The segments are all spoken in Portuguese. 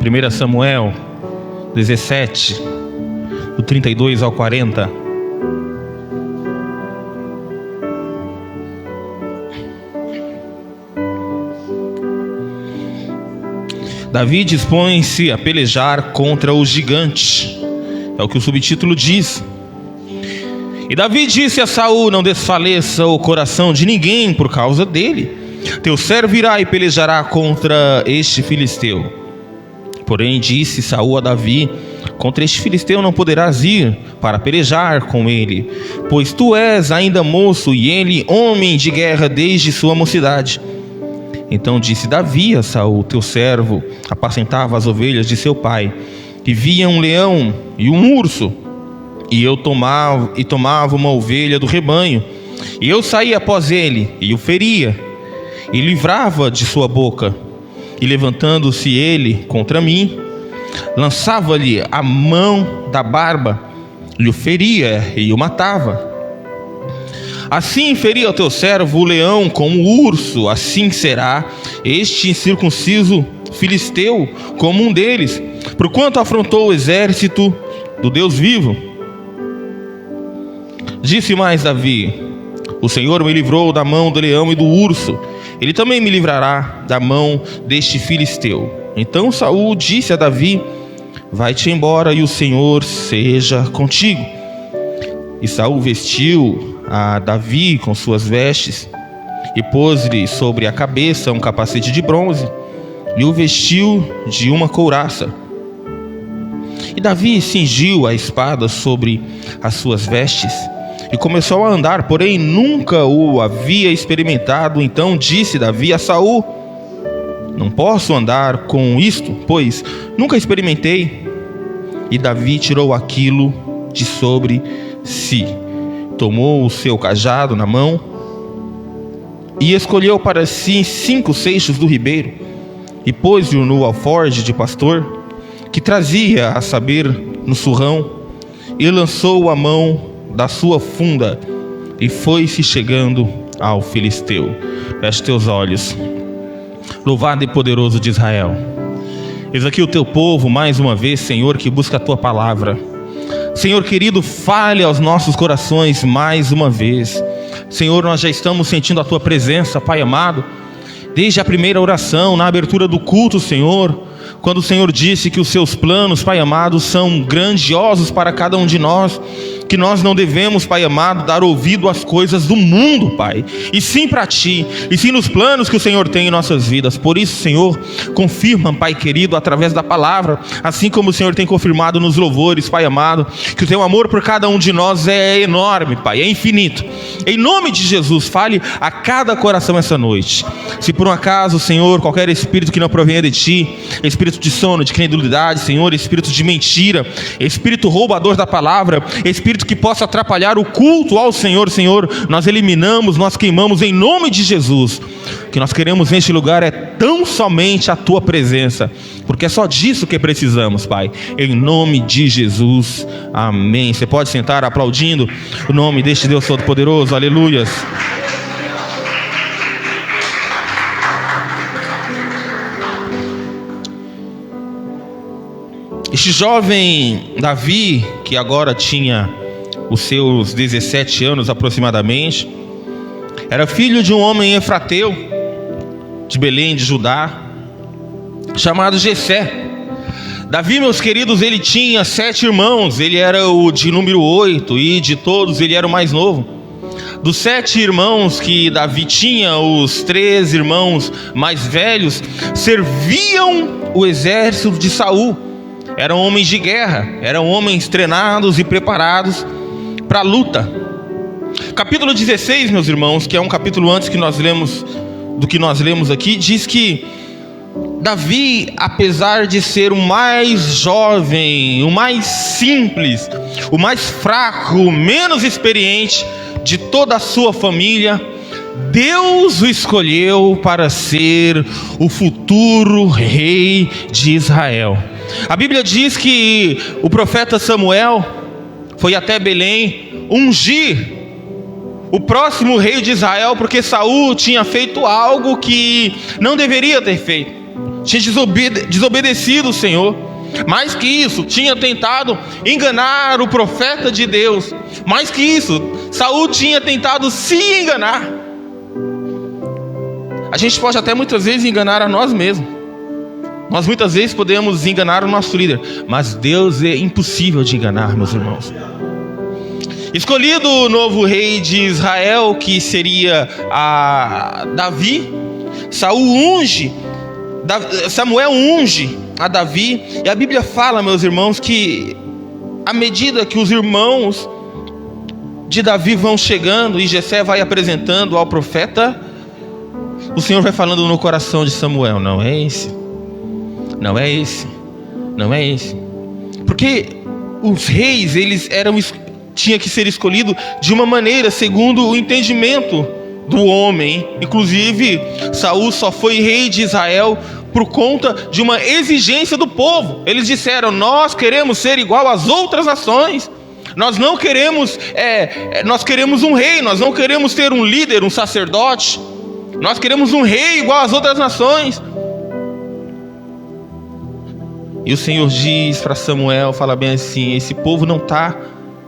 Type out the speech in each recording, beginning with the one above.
1 Samuel 17, do 32 ao 40. Davi dispõe-se a pelejar contra o gigante. É o que o subtítulo diz. E Davi disse a Saul: não desfaleça o coração de ninguém por causa dele. Teu servo irá e pelejará contra este filisteu. Porém disse Saul a Davi: contra este filisteu não poderás ir para pelejar com ele, pois tu és ainda moço e ele homem de guerra desde sua mocidade. Então disse Davi a Saul: teu servo apacentava as ovelhas de seu pai, e via um leão e um urso, e eu tomava uma ovelha do rebanho, e eu saía após ele, e o feria, e livrava de sua boca, e levantando-se ele contra mim, lançava-lhe a mão da barba, e o feria, e o matava. Assim feria o teu servo o leão como o urso, assim será este incircunciso filisteu como um deles, porquanto afrontou o exército do Deus vivo. Disse mais Davi: o Senhor me livrou da mão do leão e do urso, ele também me livrará da mão deste filisteu. Então Saul disse a Davi: vai-te embora e o Senhor seja contigo. E Saul vestiu a Davi com suas vestes, e pôs-lhe sobre a cabeça um capacete de bronze, e o vestiu de uma couraça. E Davi cingiu a espada sobre as suas vestes, e começou a andar, porém nunca o havia experimentado. Então disse Davi a Saul: não posso andar com isto, pois nunca experimentei. E Davi tirou aquilo de sobre si, tomou o seu cajado na mão e escolheu para si 5 seixos do ribeiro, e pôs-o no alforje de pastor que trazia, a saber, no surrão, e lançou a mão da sua funda e foi-se chegando ao filisteu. Feche teus olhos. Louvado e poderoso de Israel, eis aqui o teu povo mais uma vez, Senhor, que busca a tua palavra. Senhor querido, fale aos nossos corações mais uma vez. Senhor, nós já estamos sentindo a tua presença, Pai amado, desde a primeira oração, na abertura do culto, Senhor, quando o Senhor disse que os seus planos, Pai amado, são grandiosos para cada um de nós, que nós não devemos, Pai amado, dar ouvido às coisas do mundo, Pai, e sim para Ti, e sim nos planos que o Senhor tem em nossas vidas. Por isso, Senhor, confirma, Pai querido, através da palavra, assim como o Senhor tem confirmado nos louvores, Pai amado, que o Teu amor por cada um de nós é enorme, Pai, é infinito. Em nome de Jesus, fale a cada coração essa noite. Se por um acaso, Senhor, qualquer espírito que não provenha de Ti, espírito de sono, de credulidade, Senhor, espírito de mentira, espírito roubador da palavra, espírito que possa atrapalhar o culto ao Senhor, Senhor, nós eliminamos, nós queimamos em nome de Jesus. O que nós queremos neste lugar é tão somente a Tua presença, porque é só disso que precisamos, Pai, em nome de Jesus, amém. Você pode sentar aplaudindo o nome deste Deus Todo-Poderoso, aleluias. Este jovem Davi, que agora tinha os seus 17 anos aproximadamente, era filho de um homem efrateu, de Belém de Judá, chamado Jessé. Davi, meus queridos, ele tinha 7 irmãos, ele era o de número 8, e de todos ele era o mais novo. Dos 7 irmãos que Davi tinha, os 3 irmãos mais velhos serviam o exército de Saul. Eram homens de guerra, eram homens treinados e preparados para a luta. Capítulo 16, meus irmãos, que é um capítulo antes que nós lemos, do que nós lemos aqui, diz que Davi, apesar de ser o mais jovem, o mais simples, o mais fraco, o menos experiente de toda a sua família, Deus o escolheu para ser o futuro rei de Israel. A Bíblia diz que o profeta Samuel foi até Belém ungir o próximo rei de Israel, porque Saul tinha feito algo que não deveria ter feito. tinha desobedecido o Senhor. Mais que isso, tinha tentado enganar o profeta de Deus. Mais que isso, Saul tinha tentado se enganar. A gente pode até muitas vezes enganar a nós mesmos. Nós muitas vezes podemos enganar o nosso líder, mas Deus é impossível de enganar, meus irmãos. Escolhido o novo rei de Israel, que seria Davi, Samuel unge a Davi. E a Bíblia fala, meus irmãos, que à medida que os irmãos de Davi vão chegando e Jessé vai apresentando ao profeta, o Senhor vai falando no coração de Samuel: não é esse, não é esse, não é esse. Porque os reis, tinha que ser escolhido de uma maneira segundo o entendimento do homem. Inclusive, Saul só foi rei de Israel por conta de uma exigência do povo. Eles disseram: nós queremos ser igual às outras nações. Nós não queremos, nós queremos um rei. Nós não queremos ter um líder, um sacerdote. Nós queremos um rei igual às outras nações. E o Senhor diz para Samuel, fala bem assim: esse povo não está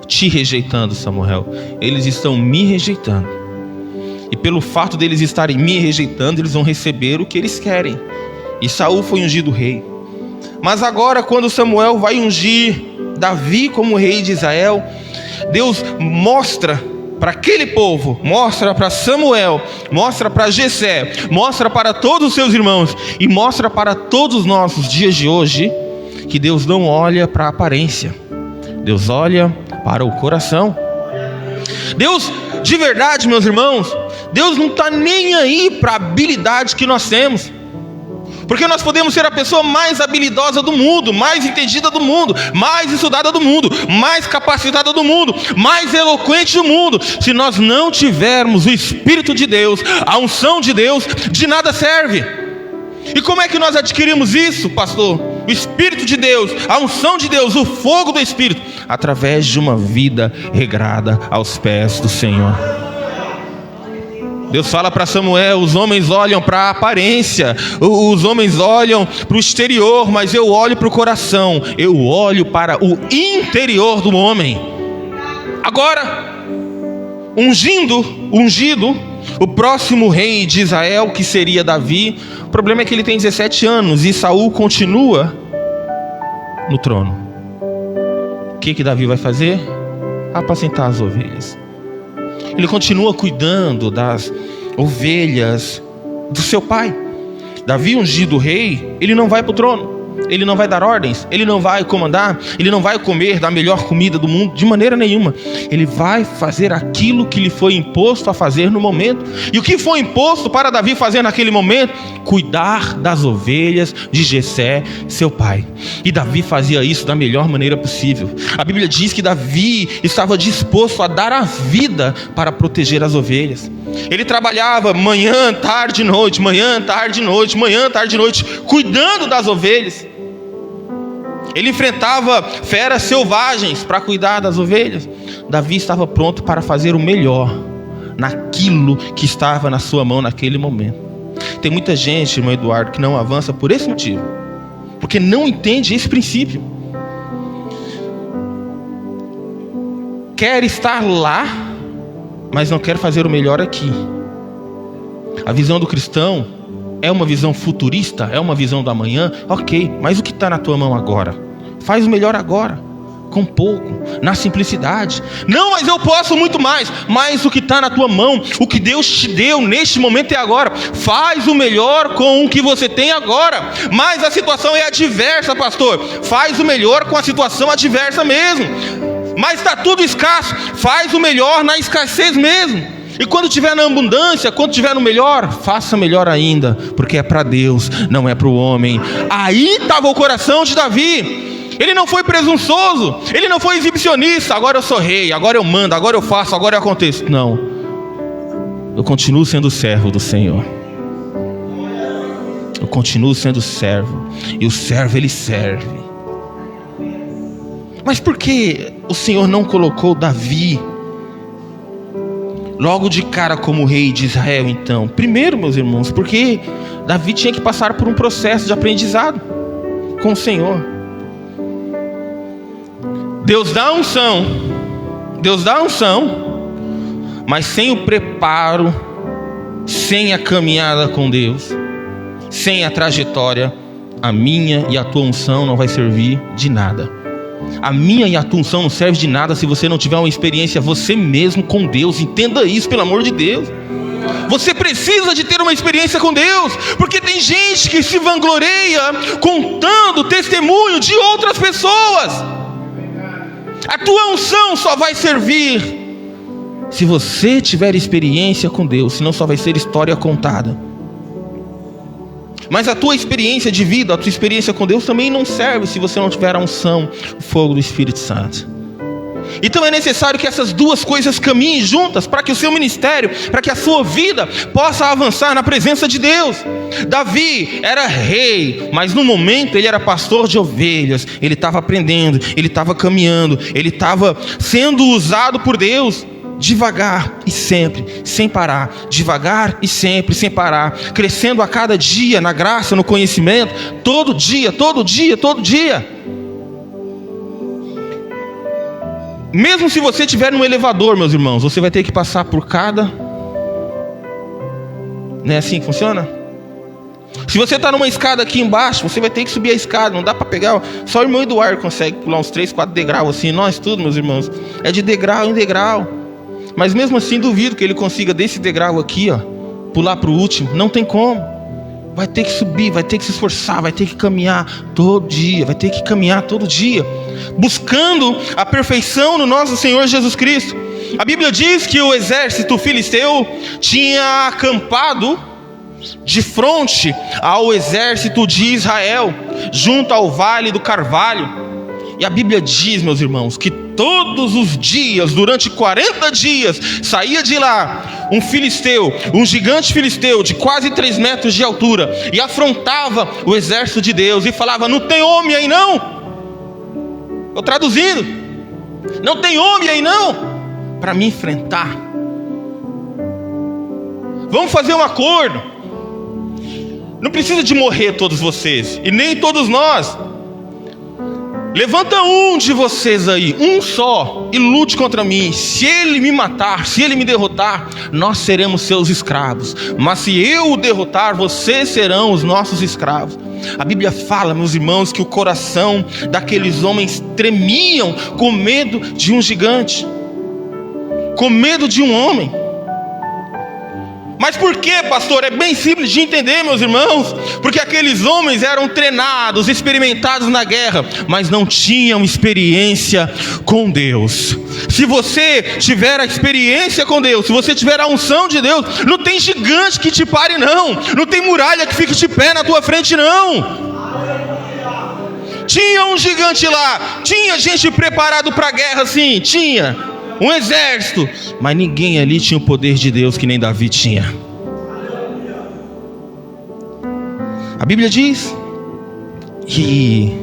te rejeitando, Samuel. Eles estão me rejeitando. E pelo fato deles estarem me rejeitando, eles vão receber o que eles querem. E Saul foi ungido rei. Mas agora, quando Samuel vai ungir Davi como rei de Israel, Deus mostra para aquele povo, mostra para Samuel, mostra para Jessé, mostra para todos os seus irmãos e mostra para todos os nossos dias de hoje, que Deus não olha para a aparência, Deus olha para o coração. Deus, de verdade, meus irmãos, Deus não está nem aí para a habilidade que nós temos. Porque nós podemos ser a pessoa mais habilidosa do mundo, mais entendida do mundo, mais estudada do mundo, mais capacitada do mundo, mais eloquente do mundo. Se nós não tivermos o Espírito de Deus, a unção de Deus, de nada serve. E como é que nós adquirimos isso, pastor? O Espírito de Deus, a unção de Deus, o fogo do Espírito, através de uma vida regrada aos pés do Senhor. Deus fala para Samuel: os homens olham para a aparência, os homens olham para o exterior, mas eu olho para o coração, eu olho para o interior do homem. Agora, ungido o próximo rei de Israel, que seria Davi. O problema é que ele tem 17 anos e Saul continua no trono. O que Davi vai fazer? Apacentar as ovelhas. Ele continua cuidando das ovelhas do seu pai. Davi, ungido rei, ele não vai para o trono, ele não vai dar ordens, ele não vai comandar, ele não vai comer da melhor comida do mundo, de maneira nenhuma. Ele vai fazer aquilo que lhe foi imposto a fazer no momento. E o que foi imposto para Davi fazer naquele momento? Cuidar das ovelhas de Jessé, seu pai. E Davi fazia isso da melhor maneira possível. A Bíblia diz que Davi estava disposto a dar a vida para proteger as ovelhas. Ele trabalhava manhã, tarde, noite, manhã, tarde, noite, manhã, tarde, noite, cuidando das ovelhas. Ele enfrentava feras selvagens para cuidar das ovelhas. Davi estava pronto para fazer o melhor naquilo que estava na sua mão naquele momento. Tem muita gente, irmão Eduardo, que não avança por esse motivo, porque não entende esse princípio. Quer estar lá, mas não quer fazer o melhor aqui. A visão do cristão é uma visão futurista, é uma visão do amanhã. Ok, mas o que está na tua mão agora? Faz o melhor agora, com pouco, na simplicidade. Não, mas eu posso muito mais. Mas o que está na tua mão, o que Deus te deu neste momento é agora. Faz o melhor com o que você tem agora. Mas a situação é adversa, pastor. Faz o melhor com a situação adversa mesmo. Mas está tudo escasso. Faz o melhor na escassez mesmo. E quando estiver na abundância, quando estiver no melhor, faça melhor ainda, porque é para Deus, não é para o homem. Aí estava o coração de Davi. Ele não foi presunçoso, ele não foi exibicionista. Agora eu sou rei, agora eu mando, agora eu faço, agora eu aconteço. Não, eu continuo sendo servo do Senhor. Eu continuo sendo servo. E o servo, ele serve. Mas por que o Senhor não colocou Davi logo de cara como rei de Israel, então? Primeiro, meus irmãos, porque Davi tinha que passar por um processo de aprendizado com o Senhor. Deus dá a unção, mas sem o preparo, sem a caminhada com Deus, sem a trajetória, a minha e a tua unção não vai servir de nada. A minha e a tua unção não serve de nada se você não tiver uma experiência você mesmo com Deus. Entenda isso, pelo amor de Deus. Você precisa de ter uma experiência com Deus, porque tem gente que se vangloria contando testemunho de outras pessoas. A tua unção só vai servir se você tiver experiência com Deus, senão só vai ser história contada. Mas a tua experiência de vida, a tua experiência com Deus também não serve se você não tiver a unção, o fogo do Espírito Santo. Então é necessário que essas duas coisas caminhem juntas para que o seu ministério, para que a sua vida possa avançar na presença de Deus. Davi era rei, mas no momento ele era pastor de ovelhas. Ele estava aprendendo, ele estava caminhando, ele estava sendo usado por Deus. Devagar e sempre, sem parar. Devagar e sempre, sem parar. Crescendo a cada dia na graça, no conhecimento. Todo dia. Mesmo se você estiver no elevador, meus irmãos, você vai ter que passar por cada... Não é assim que funciona? Se você está numa escada aqui embaixo, você vai ter que subir a escada. Não dá para pegar... Só o irmão Eduardo consegue pular uns 3, 4 degraus assim. Nós tudo, meus irmãos, é de degrau em degrau. Mas mesmo assim duvido que ele consiga desse degrau aqui, ó, pular para o último. Não tem como. Vai ter que subir, vai ter que se esforçar, vai ter que caminhar todo dia, buscando a perfeição no nosso Senhor Jesus Cristo. A Bíblia diz que o exército filisteu tinha acampado de frente ao exército de Israel, junto ao Vale do Carvalho. E a Bíblia diz, meus irmãos, que todos os dias, durante 40 dias, saía de lá um filisteu, um gigante filisteu de quase 3 metros de altura, e afrontava o exército de Deus e falava: não tem homem aí não? Estou traduzindo: não tem homem aí não para me enfrentar. Vamos fazer um acordo. Não precisa de morrer todos vocês, e nem todos nós. Levanta um de vocês aí, um só, e lute contra mim. Se ele me matar, se ele me derrotar, nós seremos seus escravos. Mas se eu o derrotar, vocês serão os nossos escravos. A Bíblia fala, meus irmãos, que o coração daqueles homens tremiam com medo de um gigante, com medo de um homem. Mas por que, pastor? É bem simples de entender, meus irmãos. Porque aqueles homens eram treinados, experimentados na guerra, mas não tinham experiência com Deus. Se você tiver a experiência com Deus, se você tiver a unção de Deus, não tem gigante que te pare não. Não tem muralha que fique de pé na tua frente não. Tinha um gigante lá, tinha gente preparado para a guerra, sim, tinha um exército, mas ninguém ali tinha o poder de Deus que nem Davi tinha. A Bíblia diz que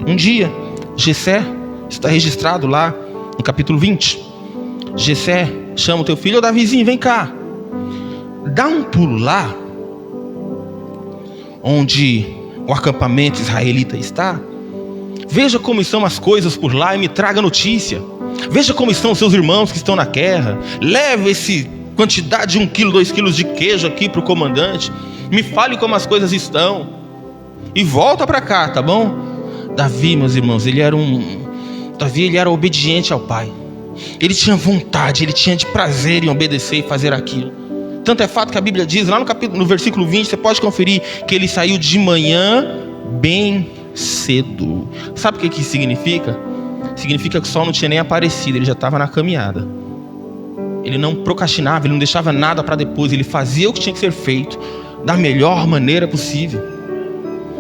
um dia Jessé, está registrado lá no capítulo 20, Jessé chama o teu filho: ô Davizinho, vem cá, dá um pulo lá onde o acampamento israelita está, veja como estão as coisas por lá e me traga notícia. Veja como estão os seus irmãos que estão na guerra. Leve essa quantidade de 1 quilo, 2 quilos de queijo aqui para o comandante. Me fale como as coisas estão. E volta para cá, tá bom? Davi, meus irmãos, ele era obediente ao pai. Ele tinha vontade, ele tinha de prazer em obedecer e fazer aquilo. Tanto é fato que a Bíblia diz, lá no versículo 20, você pode conferir, que ele saiu de manhã bem cedo. Sabe o que isso significa? Significa que o sol não tinha nem aparecido, ele já estava na caminhada. Ele não procrastinava, ele não deixava nada para depois, ele fazia o que tinha que ser feito da melhor maneira possível.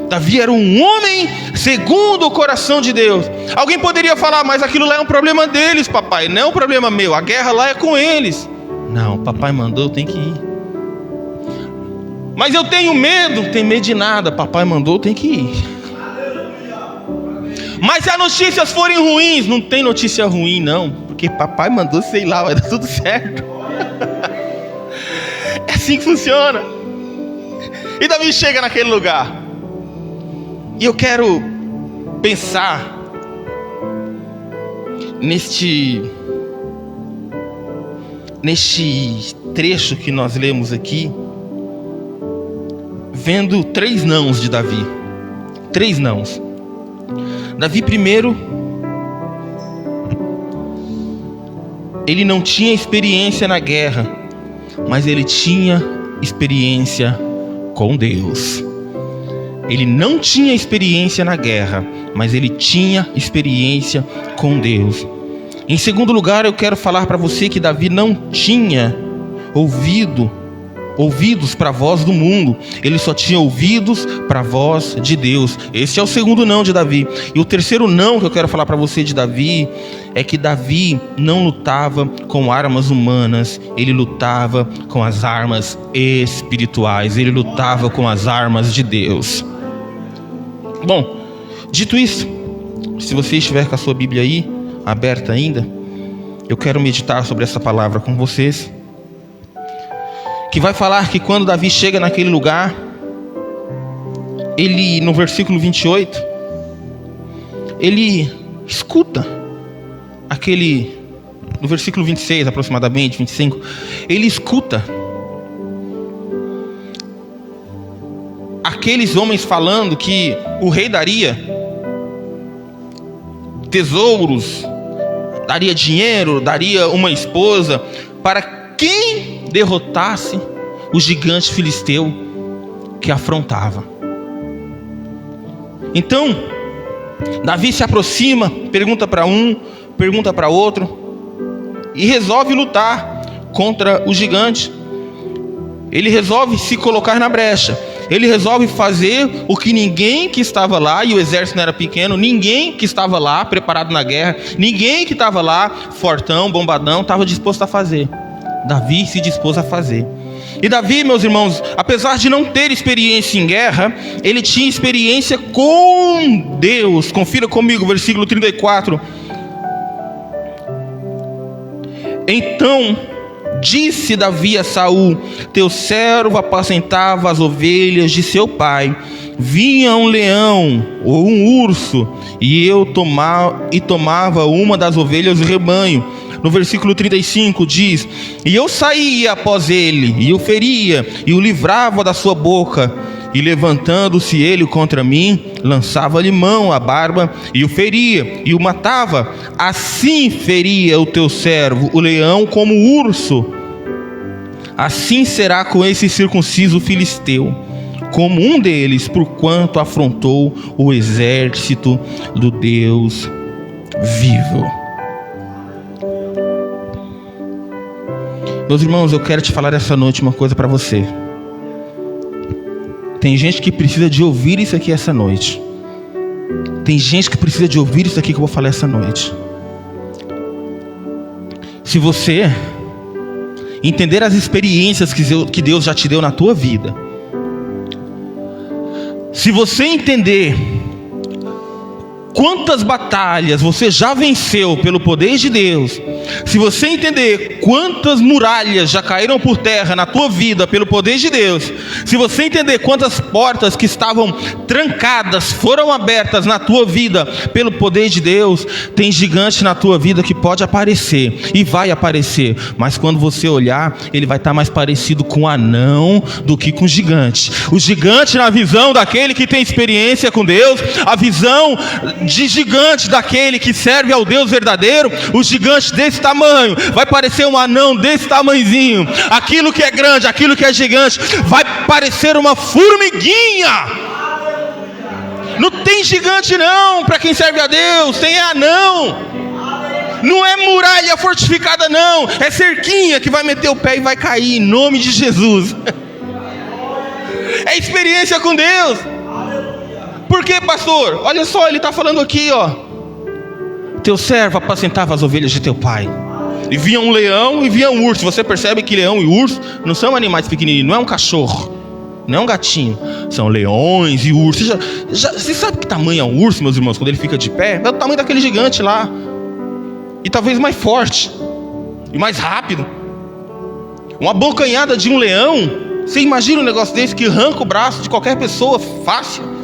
Davi era um homem segundo o coração de Deus. Alguém poderia falar: mas aquilo lá é um problema deles, papai, não é um problema meu, a guerra lá é com eles. Não, papai mandou, tem que ir. Mas eu tenho medo. Não tem medo de nada, papai mandou, tem que ir. Mas se as notícias forem ruins, não tem notícia ruim não, porque papai mandou, sei lá, vai dar tudo certo. É assim que funciona. E Davi chega naquele lugar. E eu quero pensar neste trecho que nós lemos aqui, vendo 3 nãos de Davi. 3 nãos. Davi, primeiro, ele não tinha experiência na guerra, mas ele tinha experiência com Deus. Ele não tinha experiência na guerra, mas ele tinha experiência com Deus. Em segundo lugar, eu quero falar para você que Davi não tinha ouvidos para a voz do mundo. Ele só tinha ouvidos para a voz de Deus. Esse é o segundo não de Davi. E o terceiro não que eu quero falar para você de Davi é que Davi não lutava com armas humanas. Ele lutava com as armas espirituais. Ele lutava com as armas de Deus. Bom, dito isso, se você estiver com a sua Bíblia aí aberta ainda, eu quero meditar sobre essa palavra com vocês, que vai falar que quando Davi chega naquele lugar, ele, no versículo 28, ele escuta no versículo 26 aproximadamente, 25, ele escuta aqueles homens falando que o rei daria tesouros, daria dinheiro, daria uma esposa para quem derrotasse o gigante filisteu que afrontava. Então, Davi se aproxima, pergunta para um, pergunta para outro, e resolve lutar contra o gigante. Ele resolve se colocar na brecha. Ele resolve fazer o que ninguém que estava lá, e o exército não era pequeno, ninguém que estava lá preparado na guerra, ninguém que estava lá fortão, bombadão, estava disposto a fazer. Davi se dispôs a fazer. E Davi, meus irmãos, apesar de não ter experiência em guerra, ele tinha experiência com Deus. Confira comigo, versículo 34. Então disse Davi a Saul: teu servo apacentava as ovelhas de seu pai. Vinha um leão ou um urso, e eu tomava uma das ovelhas do rebanho. No versículo 35 diz: e eu saía após ele, e o feria, e o livrava da sua boca. E levantando-se ele contra mim, lançava-lhe mão à barba, e o feria, e o matava. Assim feria o teu servo, o leão, como o urso. Assim será com esse circunciso filisteu, como um deles, porquanto afrontou o exército do Deus vivo. Meus irmãos, eu quero te falar essa noite uma coisa para você. Tem gente que precisa de ouvir isso aqui essa noite. Tem gente que precisa de ouvir isso aqui que eu vou falar essa noite. Se você entender as experiências que Deus já te deu na tua vida, se você entender quantas batalhas você já venceu pelo poder de Deus, se você entender quantas muralhas já caíram por terra na tua vida pelo poder de Deus, se você entender quantas portas que estavam trancadas foram abertas na tua vida pelo poder de Deus, tem gigante na tua vida que pode aparecer e vai aparecer, mas quando você olhar, ele vai estar mais parecido com um anão do que com gigante. O gigante, na visão daquele que tem experiência com Deus, a visão de gigante daquele que serve ao Deus verdadeiro, o gigante desse tamanho vai parecer um anão desse tamanhozinho. Aquilo que é grande, aquilo que é gigante, vai parecer uma formiguinha. Não tem gigante não, para quem serve a Deus, tem anão. Não é muralha fortificada não, é cerquinha que vai meter o pé e vai cair, em nome de Jesus. É experiência com Deus. Por que, pastor? Olha só, ele está falando aqui, ó. Teu servo apacentava as ovelhas de teu pai. E vinha um leão e vinha um urso. Você percebe que leão e urso não são animais pequenininhos, não é um cachorro, não é um gatinho. São leões e ursos. Você sabe que tamanho é um urso, meus irmãos, quando ele fica de pé? É o tamanho daquele gigante lá. E talvez mais forte e mais rápido. uma bocanhada de um leão. Você imagina um negócio desse que arranca o braço de qualquer pessoa fácil?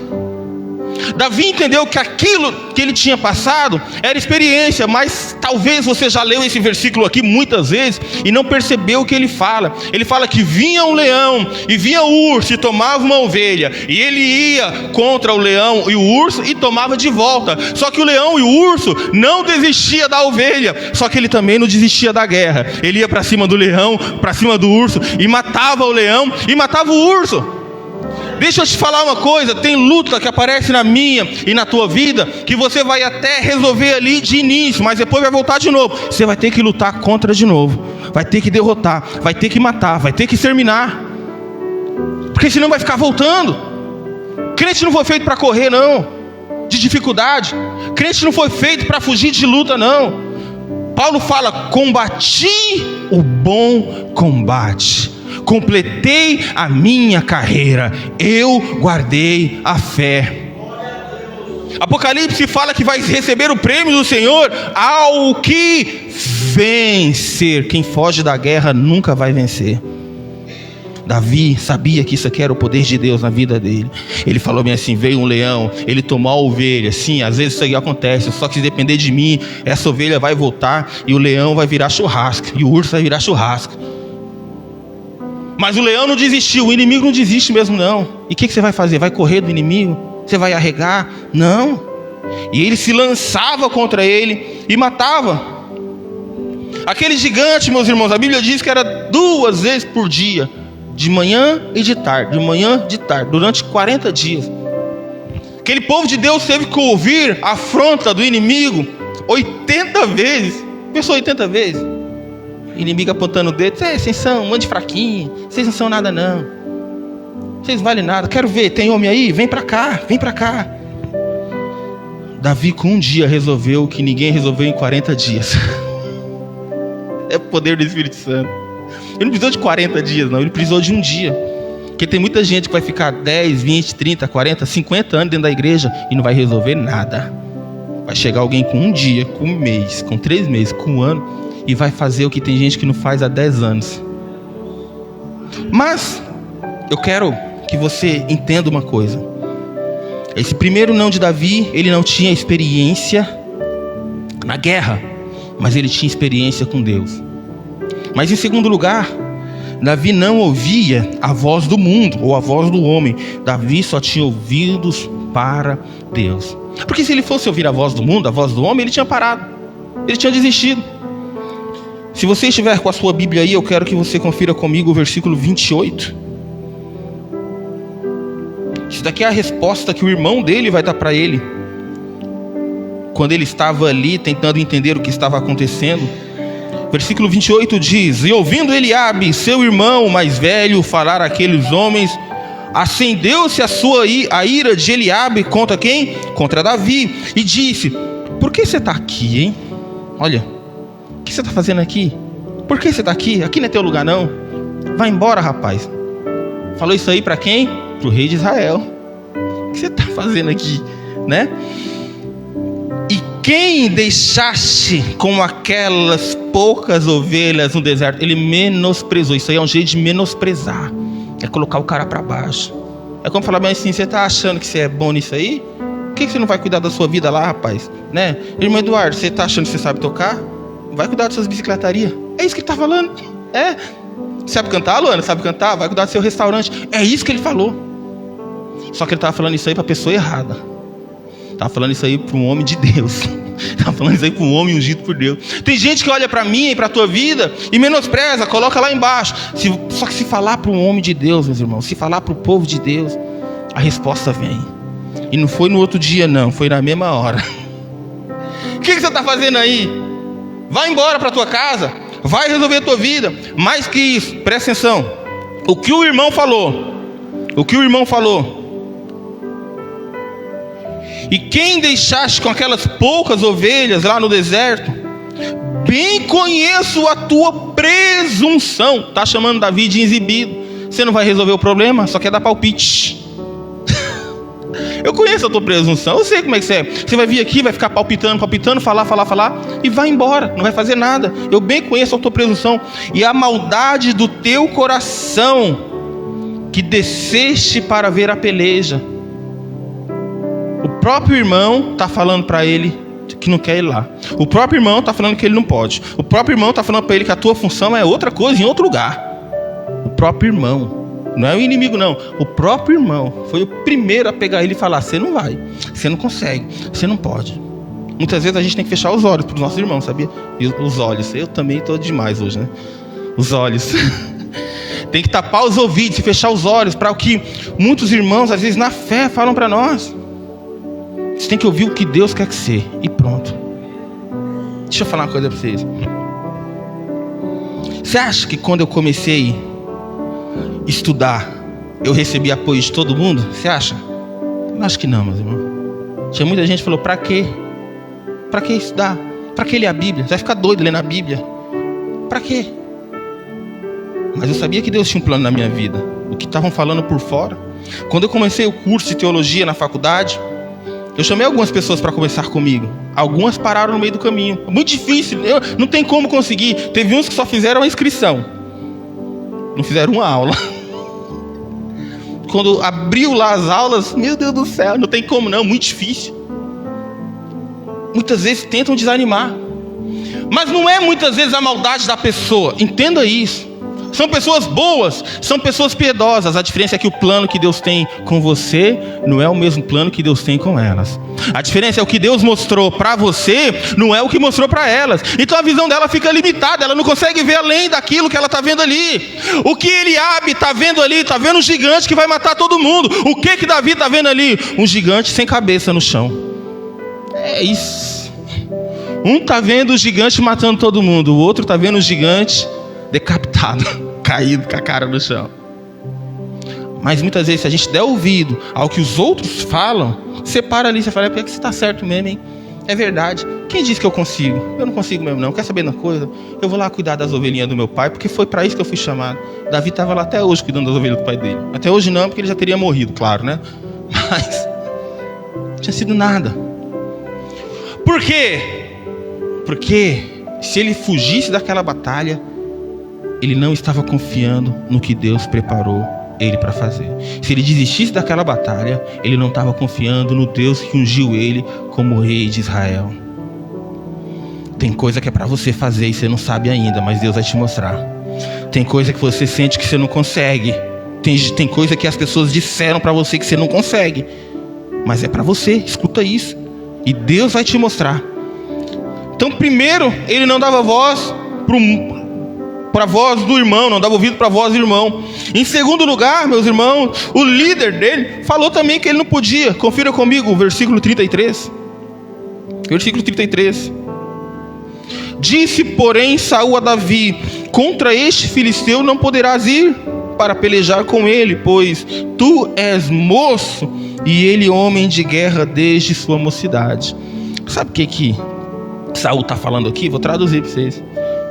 Davi entendeu que aquilo que ele tinha passado era experiência, mas talvez você já leu esse versículo aqui muitas vezes e não percebeu o que ele fala. Ele fala que vinha um leão e vinha o urso e tomava uma ovelha, e ele ia contra o leão e o urso e tomava de volta. Só que o leão e o urso não desistia da ovelha, só que ele também não desistia da guerra. Ele ia para cima do leão, para cima do urso, e matava o leão e matava o urso. Deixa eu te falar uma coisa, tem luta que aparece na minha e na tua vida, que você vai até resolver ali de início, mas depois vai voltar de novo. Você vai ter que lutar contra de novo, vai ter que derrotar, vai ter que matar, vai ter que exterminar, porque senão vai ficar voltando. Crente não foi feito para correr não, de dificuldade. Crente não foi feito para fugir de luta não. Paulo fala, combati o bom combate, completei a minha carreira, eu guardei a fé. Apocalipse fala que vai receber o prêmio do Senhor ao que vencer. Quem foge da guerra nunca vai vencer. Davi sabia que isso aqui era o poder de Deus na vida dele. Ele falou bem assim, veio um leão, ele tomou a ovelha. Sim, às vezes isso aí acontece, só que se depender de mim, essa ovelha vai voltar e o leão vai virar churrasco, e o urso vai virar churrasco. Mas o leão não desistiu, o inimigo não desiste mesmo não. E o que você vai fazer? Vai correr do inimigo? Você vai arregar? Não. E ele se lançava contra ele e matava. Aquele gigante, meus irmãos, a Bíblia diz que era 2 vezes por dia, de manhã e de tarde, durante 40 dias. Aquele povo de Deus teve que ouvir a afronta do inimigo 80 vezes. Pensou 80 vezes? Inimigo apontando o dedo, vocês são um monte de fraquinho, vocês não são nada não, vocês não valem nada, quero ver, tem homem aí? Vem pra cá. Davi com um dia resolveu o que ninguém resolveu em 40 dias. É o poder do Espírito Santo. Ele não precisou de 40 dias não, ele precisou de um dia. Porque tem muita gente que vai ficar 10, 20, 30, 40, 50 anos dentro da igreja e não vai resolver nada. Vai chegar alguém com um dia, com um mês, com 3 meses, com um ano, e vai fazer o que tem gente que não faz há 10 anos. Mas eu quero que você entenda uma coisa. Esse primeiro não de Davi, ele não tinha experiência na guerra, mas ele tinha experiência com Deus. Mas em segundo lugar, Davi não ouvia a voz do mundo ou a voz do homem. Davi só tinha ouvidos para Deus. Porque se ele fosse ouvir a voz do mundo, a voz do homem, ele tinha parado, ele tinha desistido. Se você estiver com a sua Bíblia aí, eu quero que você confira comigo o versículo 28. Isso daqui é a resposta que o irmão dele vai dar para ele, quando ele estava ali tentando entender o que estava acontecendo. Versículo 28 diz: e ouvindo Eliabe, seu irmão mais velho, falar àqueles homens, acendeu-se a ira de Eliabe contra quem? Contra Davi. E disse: por que você está aqui, hein? Olha, o que você está fazendo aqui? Por que você está aqui? Aqui não é teu lugar não. Vai embora, rapaz. Falou isso aí para quem? Para o rei de Israel. O que você está fazendo aqui, né? E quem deixaste com aquelas poucas ovelhas no deserto? Ele menosprezou. Isso aí é um jeito de menosprezar, é colocar o cara para baixo. É como falar bem assim: você está achando que você é bom nisso aí? Por que você não vai cuidar da sua vida lá, rapaz? Né? Irmão Eduardo, você está achando que você sabe tocar? Vai cuidar das suas bicicletarias. É isso que ele está falando. É. Sabe cantar, Luana? Sabe cantar? Vai cuidar do seu restaurante. É isso que ele falou. Só que ele estava falando isso aí para a pessoa errada. Estava falando isso aí para um homem de Deus. Estava falando isso aí para um homem ungido por Deus. Tem gente que olha para mim e para a tua vida e menospreza, coloca lá embaixo. Só que se falar para um homem de Deus, meus irmãos, se falar para o povo de Deus, a resposta vem. E não foi no outro dia não, foi na mesma hora. O que você está fazendo aí? Vai embora para a tua casa, vai resolver a tua vida. Mais que isso, presta atenção. O que o irmão falou? E quem deixaste com aquelas poucas ovelhas lá no deserto? Bem conheço a tua presunção. Está chamando Davi de exibido. Você não vai resolver o problema, só quer dar palpite. Eu conheço a tua presunção, eu sei como é que você é. Você vai vir aqui, vai ficar palpitando, falar, e vai embora, não vai fazer nada. Eu bem conheço a tua presunção e a maldade do teu coração, que desceste para ver a peleja. O próprio irmão está falando para ele que não quer ir lá. O próprio irmão está falando que ele não pode. O próprio irmão está falando para ele que a tua função é outra coisa, em outro lugar. O próprio irmão, não é o inimigo não. O próprio irmão foi o primeiro a pegar ele e falar: você não vai, você não consegue, você não pode. Muitas vezes a gente tem que fechar os olhos para os nossos irmãos, sabia? E os olhos, eu também estou demais hoje, né? Os olhos. Tem que tapar os ouvidos e fechar os olhos para o que muitos irmãos, às vezes na fé, falam para nós. Você tem que ouvir o que Deus quer que seja. E pronto. Deixa eu falar uma coisa para vocês. Você acha que quando eu comecei a estudar, eu recebi apoio de todo mundo? Você acha? Eu acho que não, meus irmãos. Tinha muita gente que falou: para quê? Para que estudar? Para que ler a Bíblia? Você vai ficar doido lendo a Bíblia. Para quê? Mas eu sabia que Deus tinha um plano na minha vida. O que estavam falando por fora. Quando eu comecei o curso de teologia na faculdade, eu chamei algumas pessoas para conversar comigo. Algumas pararam no meio do caminho. Muito difícil, não tem como conseguir. Teve uns que só fizeram a inscrição, não fizeram uma aula. Quando abriu lá as aulas, meu Deus do céu, não tem como não, muito difícil. Muitas vezes tentam desanimar. Mas não é muitas vezes a maldade da pessoa, entenda isso. São pessoas boas, são pessoas piedosas. A diferença é que o plano que Deus tem com você não é o mesmo plano que Deus tem com elas. A diferença é o que Deus mostrou para você não é o que mostrou para elas. Então a visão dela fica limitada, ela não consegue ver além daquilo que ela está vendo ali. O que Eliabe está vendo ali, está vendo um gigante que vai matar todo mundo. O que Davi está vendo ali? Um gigante sem cabeça no chão. É isso. Um está vendo o gigante matando todo mundo, o outro está vendo o gigante decapitado, caído com a cara no chão. Mas muitas vezes, se a gente der ouvido ao que os outros falam, você para ali, você fala: é porque você está certo mesmo, hein? É verdade. Quem disse que eu consigo? Eu não consigo mesmo não. Quer saber de uma coisa? Eu vou lá cuidar das ovelhinhas do meu pai, porque foi para isso que eu fui chamado. Davi estava lá até hoje cuidando das ovelhas do pai dele. Até hoje não, porque ele já teria morrido, claro, né? Mas não tinha sido nada. Por quê? Porque se ele fugisse daquela batalha, ele não estava confiando no que Deus preparou ele para fazer. Se ele desistisse daquela batalha, ele não estava confiando no Deus que ungiu ele como rei de Israel. Tem coisa que é para você fazer e você não sabe ainda, mas Deus vai te mostrar. Tem coisa que você sente que você não consegue. Tem coisa que as pessoas disseram para você que você não consegue, mas é para você. Escuta isso e Deus vai te mostrar. Então, primeiro, ele não dava voz para a voz do irmão, não dava ouvido para a voz do irmão. Em segundo lugar, meus irmãos, o líder dele falou também que ele não podia. Confira comigo o versículo 33. Versículo 33. Disse, porém, Saul a Davi: contra este filisteu não poderás ir para pelejar com ele, pois tu és moço e ele homem de guerra desde sua mocidade. Sabe o que Saul está falando aqui? Vou traduzir para vocês.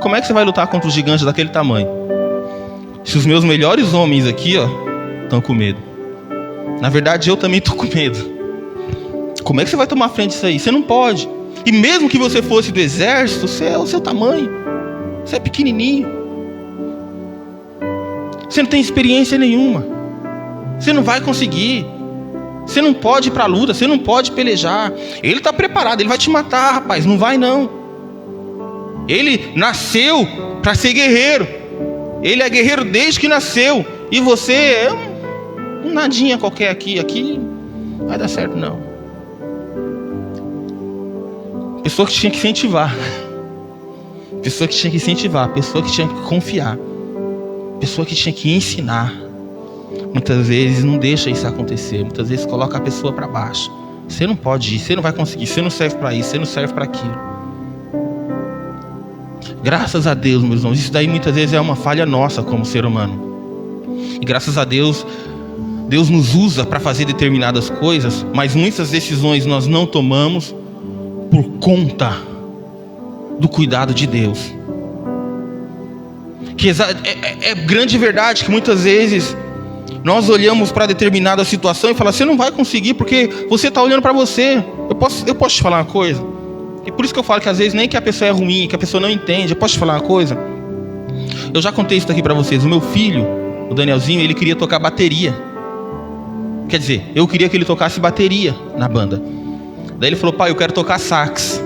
Como é que você vai lutar contra os gigantes daquele tamanho? Se os meus melhores homens aqui, estão com medo. Na verdade, eu também estou com medo. Como é que você vai tomar frente disso aí? Você não pode. E mesmo que você fosse do exército, você é o seu tamanho. Você é pequenininho. Você não tem experiência nenhuma. Você não vai conseguir. Você não pode ir para a luta, você não pode pelejar. Ele está preparado, ele vai te matar, rapaz. Não vai não. Ele nasceu para ser guerreiro. Ele é guerreiro desde que nasceu. E você é um nadinha qualquer aqui. Aqui não vai dar certo não. Pessoa que tinha que incentivar. Pessoa que tinha que incentivar. Pessoa que tinha que confiar. Pessoa que tinha que ensinar. Muitas vezes não deixa isso acontecer. Muitas vezes coloca a pessoa para baixo. Você não pode ir, você não vai conseguir. Você não serve para isso, você não serve para aquilo. Graças a Deus, meus irmãos, isso daí muitas vezes é uma falha nossa como ser humano. E graças a Deus, Deus nos usa para fazer determinadas coisas, mas muitas decisões nós não tomamos por conta do cuidado de Deus. Que é grande verdade que muitas vezes Nós olhamos para determinada situação e falamos, você não vai conseguir porque você está olhando para você. Eu posso te falar uma coisa? E por isso que eu falo que às vezes nem que a pessoa é ruim, que a pessoa não entende. Eu posso te falar uma coisa? Eu já contei isso daqui para vocês. O meu filho, o Danielzinho, ele queria tocar bateria. Quer dizer, eu queria que ele tocasse bateria na banda. Daí ele falou, pai, eu quero tocar sax.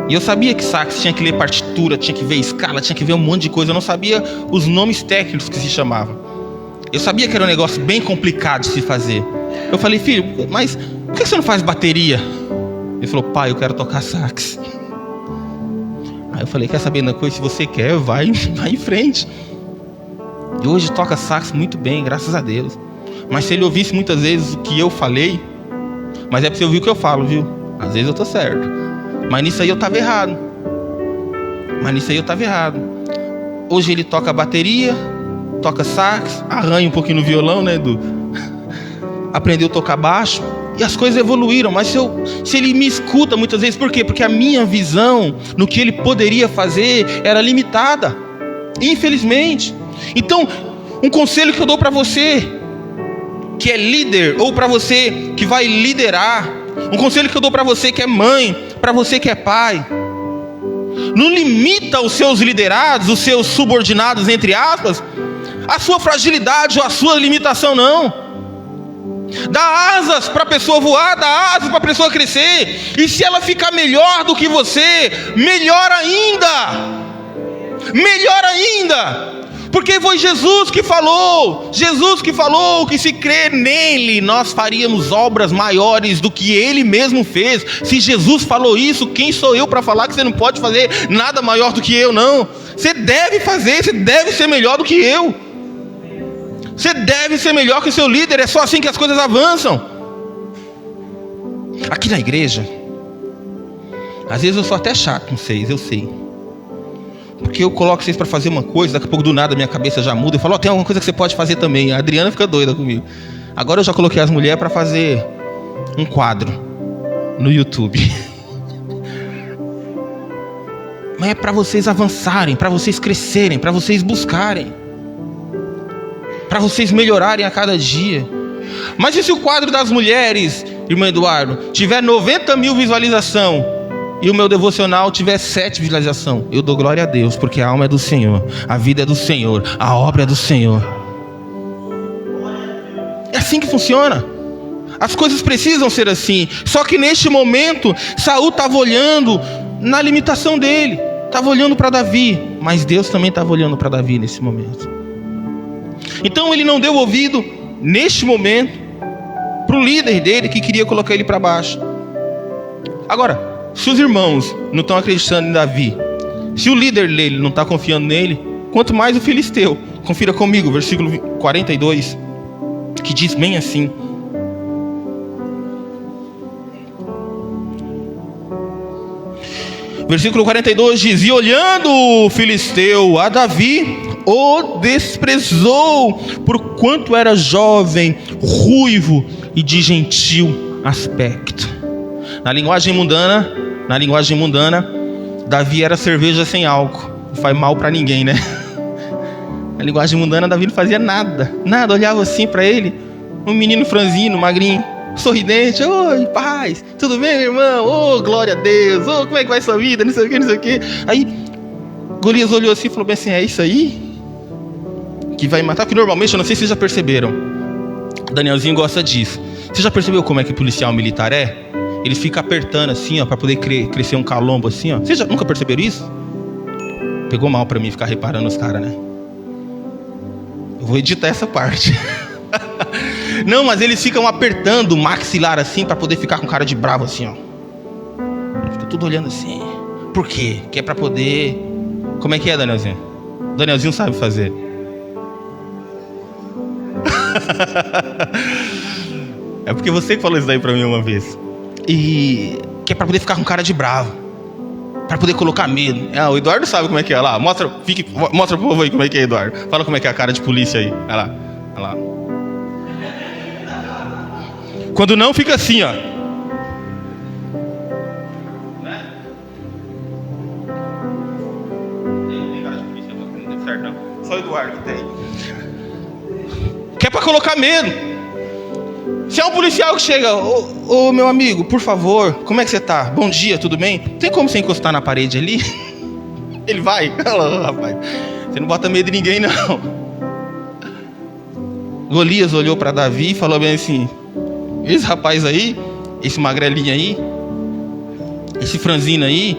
E eu sabia que sax tinha que ler partitura, tinha que ver escala, tinha que ver um monte de coisa. Eu não sabia os nomes técnicos que se chamavam. Eu sabia que era um negócio bem complicado de se fazer. Eu falei, filho, mas por que você não faz bateria? Ele falou, pai, eu quero tocar sax. Aí eu falei, quer saber da coisa? Se você quer, vai em frente. E hoje toca sax muito bem, graças a Deus. Mas se ele ouvisse muitas vezes o que eu falei, mas é pra você ouvir o que eu falo, viu? Às vezes eu tô certo, mas nisso aí eu tava errado. Hoje ele toca bateria, toca sax, arranha um pouquinho no violão, né, Edu? Aprendeu a tocar baixo. E as coisas evoluíram. Mas se ele me escuta muitas vezes, por quê? Porque a minha visão no que ele poderia fazer era limitada, infelizmente. Então, um conselho que eu dou para você que é líder, ou para você que vai liderar, um conselho que eu dou para você que é mãe, para você que é pai: não limita os seus liderados, os seus subordinados, entre aspas, a sua fragilidade ou a sua limitação, não. Dá asas para a pessoa voar, dá asas para a pessoa crescer. E se ela ficar melhor do que você, melhor ainda. Melhor ainda. Porque foi Jesus que falou que se crer nele, nós faríamos obras maiores do que ele mesmo fez. Se Jesus falou isso, quem sou eu para falar que você não pode fazer nada maior do que eu? Não. Você deve fazer, você deve ser melhor do que eu. Você deve ser melhor que o seu líder. É só assim que as coisas avançam. Aqui na igreja, às vezes eu sou até chato com vocês, eu sei. Porque eu coloco vocês para fazer uma coisa, daqui a pouco do nada minha cabeça já muda. Eu falo, tem alguma coisa que você pode fazer também. A Adriana fica doida comigo. Agora eu já coloquei as mulheres para fazer um quadro no YouTube. Mas é para vocês avançarem, para vocês crescerem, para vocês buscarem, para vocês melhorarem a cada dia. Mas e se o quadro das mulheres, irmão Eduardo, tiver 90 mil visualizações e o meu devocional tiver 7 visualizações? Eu dou glória a Deus, porque a alma é do Senhor, a vida é do Senhor, a obra é do Senhor. É assim que funciona. As coisas precisam ser assim. Só que neste momento Saul estava olhando na limitação dele, estava olhando para Davi, mas Deus também estava olhando para Davi nesse momento. Então ele não deu ouvido neste momento para o líder dele que queria colocar ele para baixo. Agora, se os irmãos não estão acreditando em Davi, se o líder dele não está confiando nele, quanto mais o filisteu. Confira comigo, versículo 42, que diz bem assim: versículo 42 diz: e olhando o filisteu a Davi, o desprezou, porquanto era jovem, ruivo e de gentil aspecto. Na linguagem mundana, Davi era cerveja sem álcool. Não faz mal para ninguém, né? Na linguagem mundana, Davi não fazia nada. Olhava assim para ele, um menino franzino, magrinho, sorridente. Oi, paz, tudo bem, meu irmão? Oh, glória a Deus. Oh, como é que vai sua vida? Não sei o que. Aí Golias olhou assim e falou bem assim: é isso aí que vai matar? Porque normalmente, eu não sei se vocês já perceberam, Danielzinho gosta disso. Você já percebeu como é que policial militar é? Ele fica apertando assim, ó, para poder crescer um calombo assim, ó. Vocês já nunca perceberam isso? Pegou mal para mim ficar reparando os caras, né? Eu vou editar essa parte. Não, mas eles ficam apertando o maxilar assim para poder ficar com cara de bravo assim, ó. Fica tudo olhando assim. Por quê? Que é para poder... Como é que é, Danielzinho? Danielzinho sabe fazer. É porque você que falou isso daí pra mim uma vez. E que é pra poder ficar com cara de bravo, pra poder colocar medo. O Eduardo sabe como é que é. Lá, mostra pro povo aí como é que é, Eduardo. Fala como é que é a cara de polícia aí. Olha lá. Quando não, fica assim, ó. Tem cara de polícia, não tem certo, não. Só o Eduardo que tem. colocar medo. Se é um policial que chega, ô meu amigo, por favor, como é que você tá? Bom dia, tudo bem? Tem como você encostar na parede ali? Ele vai. Olha, rapaz, você não bota medo de ninguém, não. Golias olhou para Davi e falou bem assim: esse rapaz aí, esse magrelinho aí, esse franzino aí,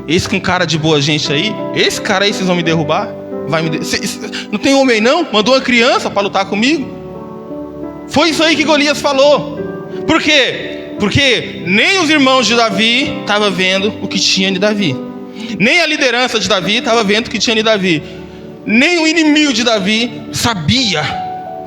esse com cara de boa gente aí, esse cara aí vocês vão me derrubar? Não tem homem não? Mandou uma criança para lutar comigo? Foi isso aí que Golias falou. Por quê? Porque nem os irmãos de Davi estavam vendo o que tinha de Davi, nem a liderança de Davi estava vendo o que tinha de Davi, nem o inimigo de Davi sabia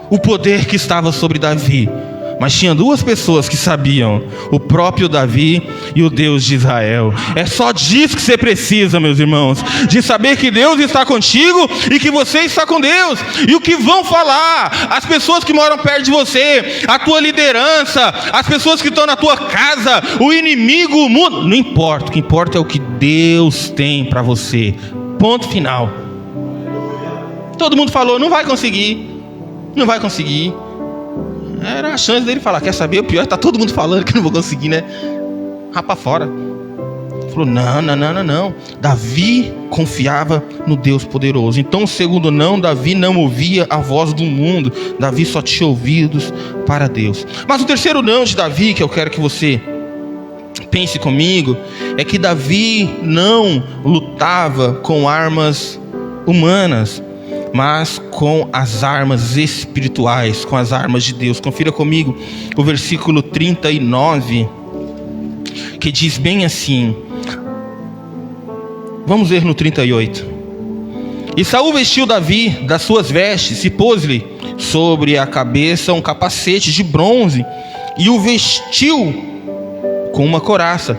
o poder que estava sobre Davi. Mas tinha duas pessoas que sabiam: o próprio Davi e o Deus de Israel. É só disso que você precisa, meus irmãos, de saber que Deus está contigo e que você está com Deus. E o que vão falar as pessoas que moram perto de você, a tua liderança, as pessoas que estão na tua casa, o inimigo, o mundo, não importa. O que importa é o que Deus tem para você. Ponto final. Todo mundo falou: não vai conseguir, não vai conseguir. Era a chance dele falar: quer saber? O pior é que tá todo mundo falando que não vou conseguir, né? Rapa fora. Falou: não. Davi confiava no Deus poderoso. Então, o segundo não, Davi não ouvia a voz do mundo. Davi só tinha ouvidos para Deus. Mas o terceiro não de Davi, que eu quero que você pense comigo, é que Davi não lutava com armas humanas, mas com as armas espirituais, com as armas de Deus. Confira comigo o versículo 39, que diz bem assim. Vamos ver no 38. E Saul vestiu Davi das suas vestes e pôs-lhe sobre a cabeça um capacete de bronze e o vestiu com uma couraça.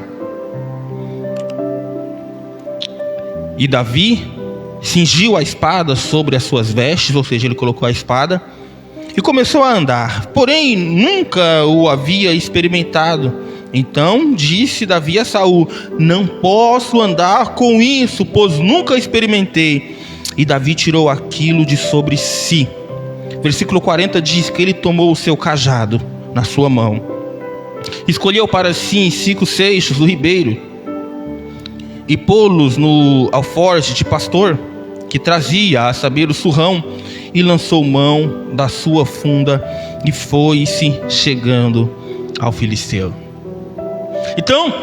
E Davi cingiu a espada sobre as suas vestes, ou seja, ele colocou a espada e começou a andar, porém nunca o havia experimentado. Então disse Davi a Saul: não posso andar com isso, pois nunca experimentei. E Davi tirou aquilo de sobre si. Versículo 40 diz que ele tomou o seu cajado na sua mão, escolheu para si 5 seixos do ribeiro e pô-los no alforje de pastor que trazia, a saber, o surrão, e lançou mão da sua funda e foi-se chegando ao filisteu. Então,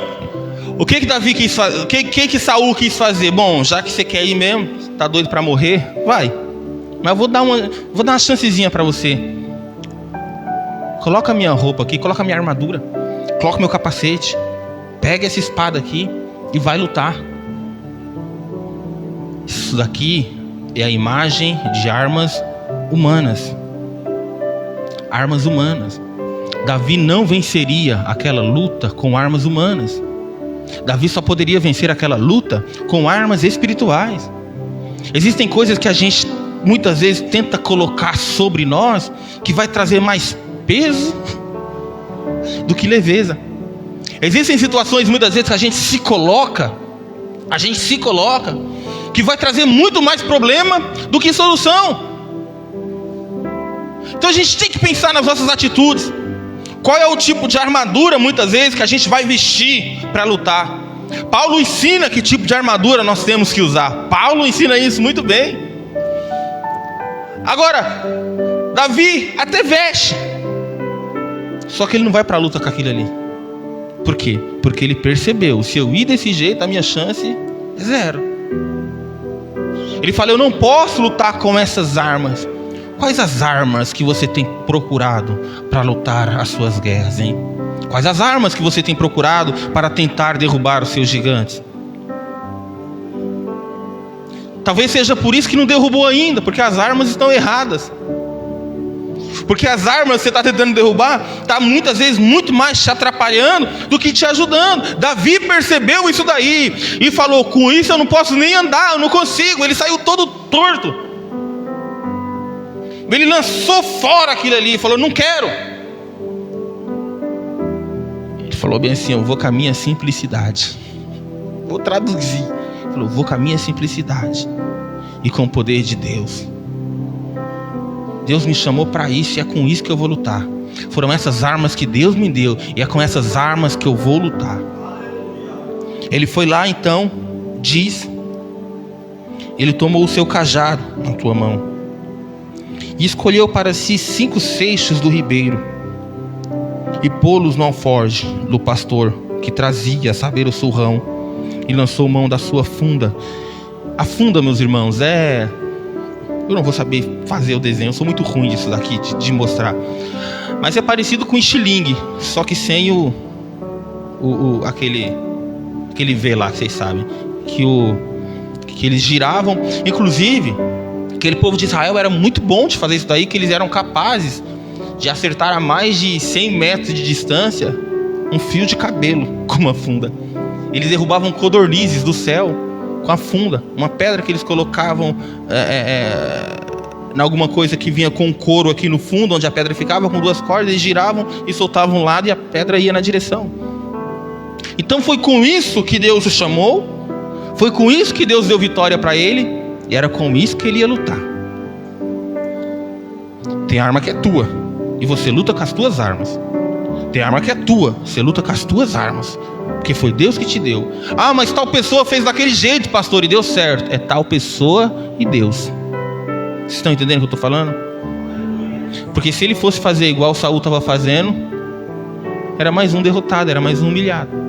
o que Davi quis fazer? O que Saul quis fazer? Bom, já que você quer ir mesmo, tá doido para morrer, vai. Mas eu vou dar uma chancezinha para você. Coloca a minha roupa aqui, coloca a minha armadura, coloca meu capacete, pega essa espada aqui e vai lutar. Isso daqui é a imagem de armas humanas. Armas humanas. Davi não venceria aquela luta com armas humanas. Davi só poderia vencer aquela luta com armas espirituais. Existem coisas que a gente muitas vezes tenta colocar sobre nós, que vai trazer mais peso do que leveza. Existem situações muitas vezes que a gente se coloca, que vai trazer muito mais problema do que solução. Então a gente tem que pensar nas nossas atitudes. Qual é o tipo de armadura muitas vezes que a gente vai vestir para lutar? Paulo ensina que tipo de armadura nós temos que usar. Paulo ensina isso muito bem. Agora, Davi até veste, só que ele não vai para a luta com aquilo ali. Por quê? Porque ele percebeu: se eu ir desse jeito, a minha chance é zero. Ele fala: eu não posso lutar com essas armas. Quais as armas que você tem procurado para lutar as suas guerras, hein? Quais as armas que você tem procurado para tentar derrubar os seus gigantes? Talvez seja por isso que não derrubou ainda, porque as armas estão erradas. Porque as armas que você está tentando derrubar está muitas vezes muito mais te atrapalhando do que te ajudando. Davi percebeu isso daí e falou: com isso eu não posso nem andar, eu não consigo. Ele saiu todo torto. Ele lançou fora aquilo ali e falou: não quero. Ele falou bem assim: eu vou com a minha simplicidade. Vou traduzir. Ele falou: vou com a minha simplicidade e com o poder de Deus. Deus me chamou para isso e é com isso que eu vou lutar. Foram essas armas que Deus me deu e é com essas armas que eu vou lutar. Ele foi lá então, diz, ele tomou o seu cajado na tua mão e escolheu para si 5 seixos do ribeiro e pô-los no alforje do pastor que trazia, a saber, o surrão, e lançou mão da sua funda. A funda, meus irmãos, eu não vou saber fazer o desenho, eu sou muito ruim disso daqui, de mostrar. Mas é parecido com estilingue, só que sem aquele V lá, que vocês sabem. Que eles giravam. Inclusive, aquele povo de Israel era muito bom de fazer isso daí, que eles eram capazes de acertar a mais de 100 metros de distância um fio de cabelo com uma funda. Eles derrubavam codornizes do céu com a funda, uma pedra que eles colocavam em alguma coisa que vinha com couro aqui no fundo, onde a pedra ficava com 2 cordas, eles giravam e soltavam um lado e a pedra ia na direção. Então foi com isso que Deus o chamou, foi com isso que Deus deu vitória para ele, e era com isso que ele ia lutar. Tem arma que é tua, e você luta com as tuas armas. Tem arma que é tua, você luta com as tuas armas, porque foi Deus que te deu. Ah, mas tal pessoa fez daquele jeito, pastor, e deu certo. É tal pessoa e Deus. Vocês estão entendendo o que eu estou falando? Porque se ele fosse fazer igual Saul estava fazendo, era mais um derrotado, era mais um humilhado.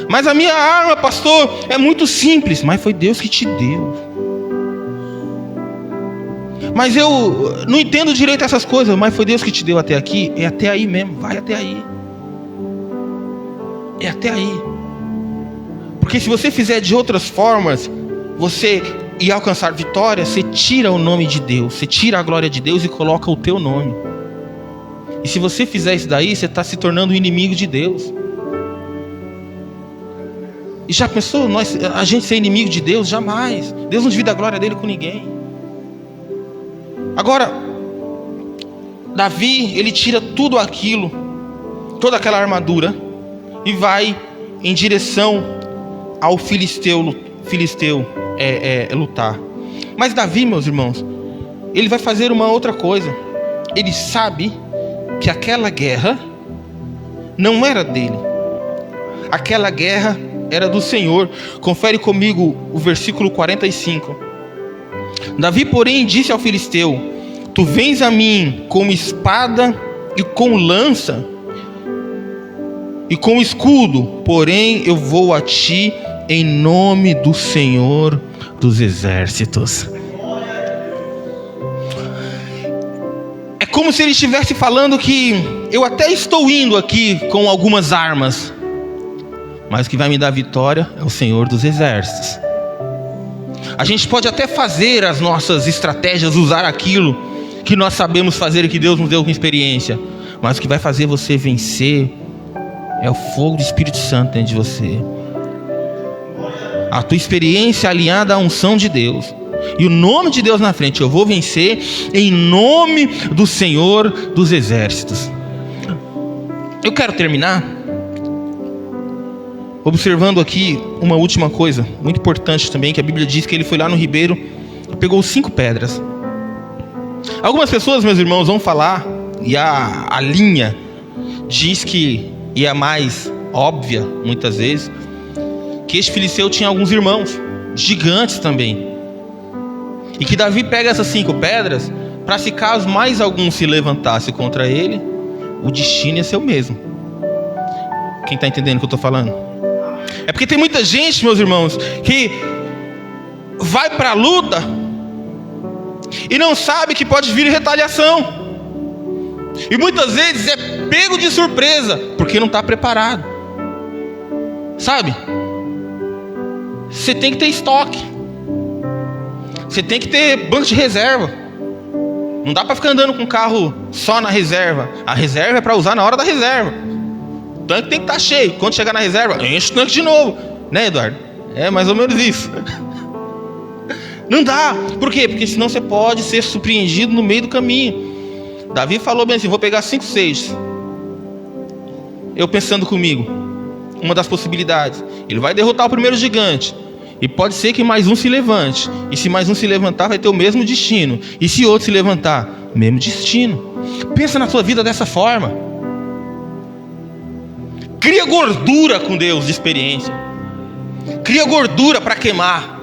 Mas a minha arma, pastor, é muito simples. Mas foi Deus que te deu. Mas eu não entendo direito essas coisas. Mas foi Deus que te deu até aqui. É até aí mesmo, vai até aí. É até aí. Porque se você fizer de outras formas, você ir alcançar vitória, você tira o nome de Deus, você tira a glória de Deus e coloca o teu nome. E se você fizer isso daí, você está se tornando um inimigo de Deus. E já pensou a gente ser inimigo de Deus? Jamais. Deus não divide a glória dele com ninguém. Agora, Davi, ele tira tudo aquilo, toda aquela armadura, e vai em direção ao filisteu lutar. Mas Davi, meus irmãos, ele vai fazer uma outra coisa. Ele sabe que aquela guerra não era dele. Aquela guerra era do Senhor. Confere comigo o versículo 45. Davi, porém, disse ao filisteu: tu vens a mim com espada e com lança e com escudo, porém eu vou a ti em nome do Senhor dos exércitos. É como se ele estivesse falando que eu até estou indo aqui com algumas armas, mas o que vai me dar vitória é o Senhor dos exércitos. A gente pode até fazer as nossas estratégias, usar aquilo que nós sabemos fazer e que Deus nos deu com experiência, mas o que vai fazer você vencer é o fogo do Espírito Santo dentro de você. A tua experiência alinhada à unção de Deus e o nome de Deus na frente. Eu vou vencer em nome do Senhor dos exércitos. Eu quero terminar observando aqui uma última coisa muito importante também, que a Bíblia diz que ele foi lá no ribeiro e pegou 5 pedras. Algumas pessoas, meus irmãos, vão falar, e a linha diz que, e a mais óbvia muitas vezes, que este filisteu tinha alguns irmãos gigantes também, e que Davi pega essas 5 pedras para, se caso mais algum se levantasse contra ele, o destino ia ser o mesmo. Quem está entendendo o que eu estou falando? É porque tem muita gente, meus irmãos, que vai para a luta e não sabe que pode vir retaliação, e muitas vezes é pego de surpresa porque não está preparado. Sabe? Você tem que ter estoque, você tem que ter banco de reserva. Não dá para ficar andando com o carro só na reserva. A reserva é para usar na hora da reserva. O tanque tem que estar cheio. Quando chegar na reserva, enche o tanque de novo, né, Eduardo? É mais ou menos isso. Não dá. Por quê? Porque senão você pode ser surpreendido no meio do caminho. Davi falou bem assim: vou pegar 5 seixos. Eu pensando comigo, uma das possibilidades, ele vai derrotar o primeiro gigante, E pode ser que mais um se levante. E se mais um se levantar, vai ter o mesmo destino. E se outro se levantar, mesmo destino. Pensa na sua vida dessa forma. Cria gordura com Deus de experiência. Cria gordura para queimar.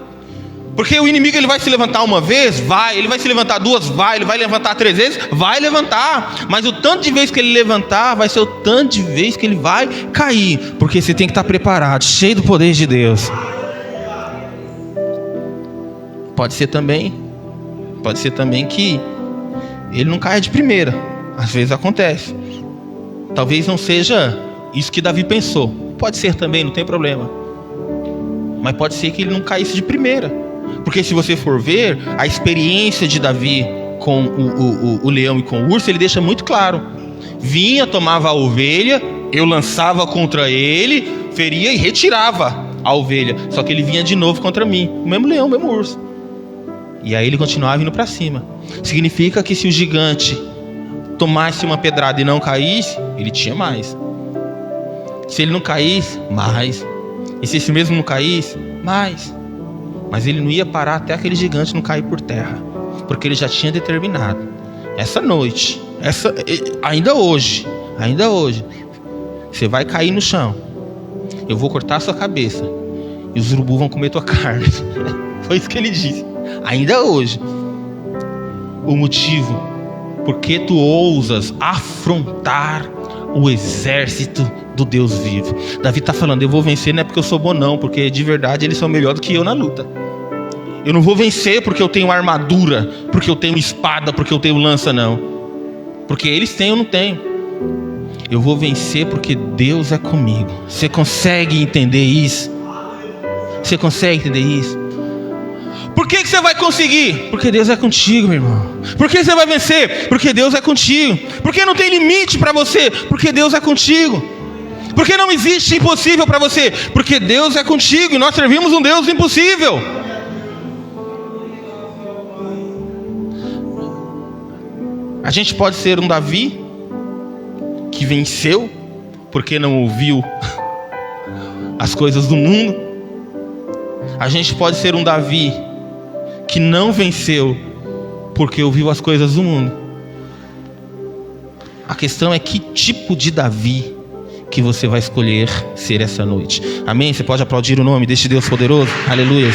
Porque o inimigo, ele vai se levantar uma vez? Vai. Ele vai se levantar duas? Vai. Ele vai levantar 3 vezes? Vai levantar. Mas o tanto de vezes que ele levantar, vai ser o tanto de vezes que ele vai cair. Porque você tem que estar preparado, cheio do poder de Deus. Pode ser também que ele não caia de primeira. Às vezes acontece. Talvez não seja isso que Davi pensou. Pode ser também, não tem problema. Mas pode ser que ele não caísse de primeira. Porque se você for ver, a experiência de Davi com o leão e com o urso, ele deixa muito claro. Vinha, tomava a ovelha, eu lançava contra ele, feria e retirava a ovelha. Só que ele vinha de novo contra mim. O mesmo leão, o mesmo urso. E aí ele continuava indo para cima. Significa que se o gigante tomasse uma pedrada e não caísse, ele tinha mais. Se ele não caísse, mais. E se esse mesmo não caísse, mais. Mas ele não ia parar até aquele gigante não cair por terra. Porque ele já tinha determinado. Essa noite, ainda hoje, você vai cair no chão. Eu vou cortar a sua cabeça. E os urubus vão comer tua carne. Foi isso que ele disse. Ainda hoje. O motivo, porque tu ousas afrontar o exército do Deus vivo. Davi está falando, eu vou vencer não é porque eu sou bom não, porque de verdade eles são melhor do que eu na luta. Eu não vou vencer porque eu tenho armadura, porque eu tenho espada, porque eu tenho lança, não. Porque eles têm, eu não tenho. Eu vou vencer porque Deus é comigo. Você consegue entender isso? Você consegue entender isso? Por que você vai conseguir? Porque Deus é contigo, meu irmão. Por que você vai vencer? Porque Deus é contigo. Porque não tem limite para você? Porque Deus é contigo. Porque não existe impossível para você? Porque Deus é contigo e nós servimos um Deus impossível. A gente pode ser um Davi que venceu porque não ouviu as coisas do mundo. A gente pode ser um Davi que não venceu porque ouviu as coisas do mundo. A questão é que tipo de Davi que você vai escolher ser essa noite. Amém? Você pode aplaudir o nome deste Deus poderoso? Aleluia.